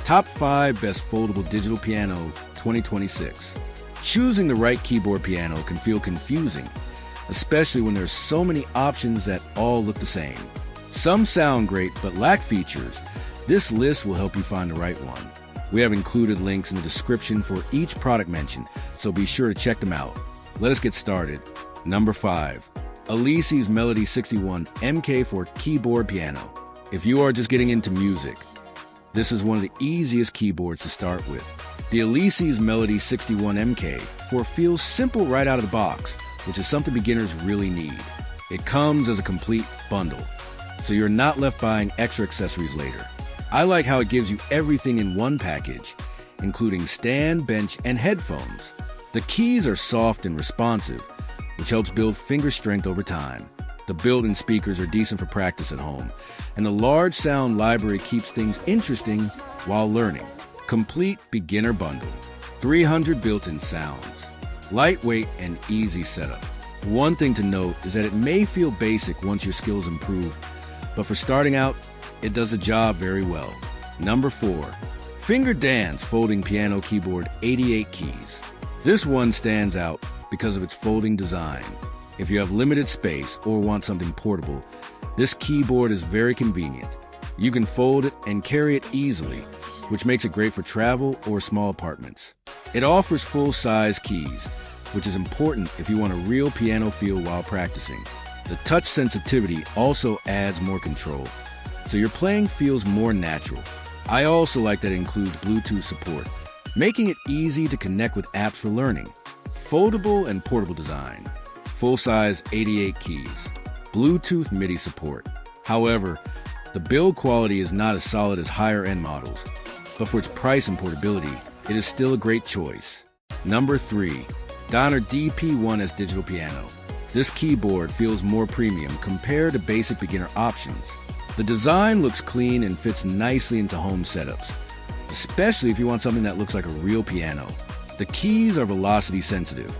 Top 5 Best Foldable Digital Piano 2026. Choosing the right keyboard piano can feel confusing, especially when there's so many options that all look the same. Some sound great but lack features. This list will help you find the right one. We have included links in the description for each product mentioned, so be sure to check them out. Let us get started. Number 5. Alesis Melody 61 MK for keyboard piano. If you are just getting into music, this is one of the easiest keyboards to start with. The Alesis Melody 61 MK4 feels simple right out of the box, which is something beginners really need. It comes as a complete bundle, so you're not left buying extra accessories later. I like how it gives you everything in one package, including stand, bench, and headphones. The keys are soft and responsive, which helps build finger strength over time. The built-in speakers are decent for practice at home, and the large sound library keeps things interesting while learning. Complete beginner bundle. 300 built-in sounds. Lightweight and easy setup. One thing to note is that it may feel basic once your skills improve, but for starting out, it does the job very well. Number 4. Finger Dance Folding Piano Keyboard 88 Keys. This one stands out because of its folding design. If you have limited space or want something portable, this keyboard is very convenient. You can fold it and carry it easily, which makes it great for travel or small apartments. It offers full-size keys, which is important if you want a real piano feel while practicing. The touch sensitivity also adds more control, so your playing feels more natural. I also like that it includes Bluetooth support, making it easy to connect with apps for learning. Foldable and portable design. Full-size 88 keys. Bluetooth MIDI support. However, the build quality is not as solid as higher-end models, but for its price and portability, it is still a great choice. Number 3. Donner DP1S Digital Piano. This keyboard feels more premium compared to basic beginner options. The design looks clean and fits nicely into home setups, especially if you want something that looks like a real piano. The keys are velocity sensitive,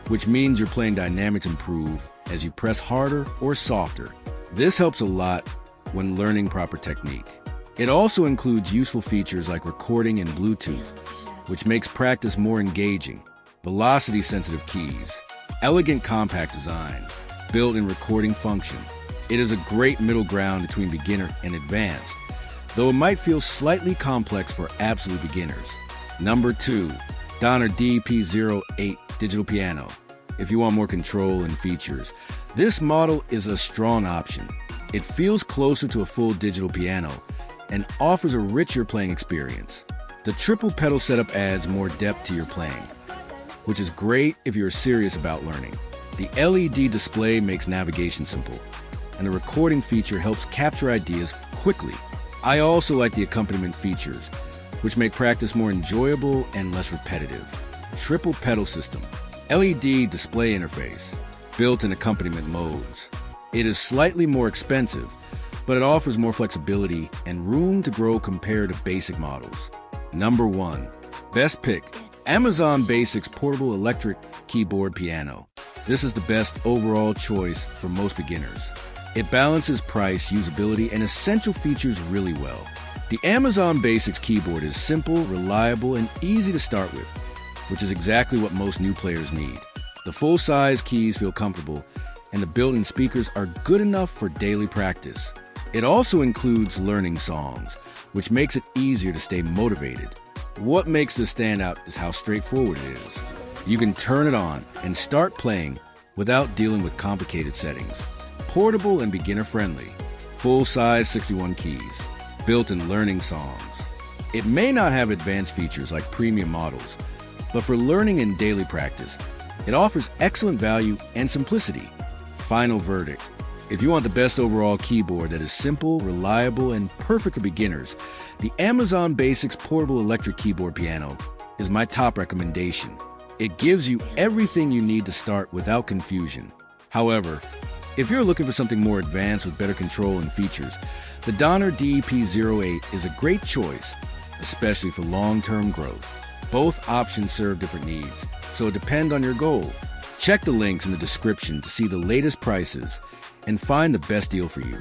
which means your playing dynamics improve as you press harder or softer. This helps a lot when learning proper technique. It also includes useful features like recording and Bluetooth, which makes practice more engaging. Velocity sensitive keys. Elegant compact design. Built-in recording function. It is a great middle ground between beginner and advanced, though it might feel slightly complex for absolute beginners. Number 2. Donner DP08 Digital Piano. If you want more control and features, this model is a strong option. It feels closer to a full digital piano and offers a richer playing experience. The triple pedal setup adds more depth to your playing, which is great if you're serious about learning. The LED display makes navigation simple, and the recording feature helps capture ideas quickly. I also like the accompaniment features, which make practice more enjoyable and less repetitive. Triple pedal system. LED display interface. Built-in accompaniment modes. It is slightly more expensive, but it offers more flexibility and room to grow compared to basic models. Number 1. Best pick. Amazon Basics Portable Electric Keyboard Piano. This is the best overall choice for most beginners. It balances price, usability, and essential features really well. The Amazon Basics keyboard is simple, reliable, and easy to start with, which is exactly what most new players need. The full-size keys feel comfortable, and the built-in speakers are good enough for daily practice. It also includes learning songs, which makes it easier to stay motivated. What makes this stand out is how straightforward it is. You can turn it on and start playing without dealing with complicated settings. Portable and beginner-friendly. Full-size 61 keys. Built-in learning songs. It may not have advanced features like premium models, but for learning and daily practice, it offers excellent value and simplicity. Final verdict. If you want the best overall keyboard that is simple, reliable, and perfect for beginners, the Amazon Basics Portable Electric Keyboard Piano is my top recommendation. It gives you everything you need to start without confusion. However, if you're looking for something more advanced with better control and features, the Donner DP08 is a great choice, especially for long-term growth. Both options serve different needs, so it depends on your goal. Check the links in the description to see the latest prices and find the best deal for you.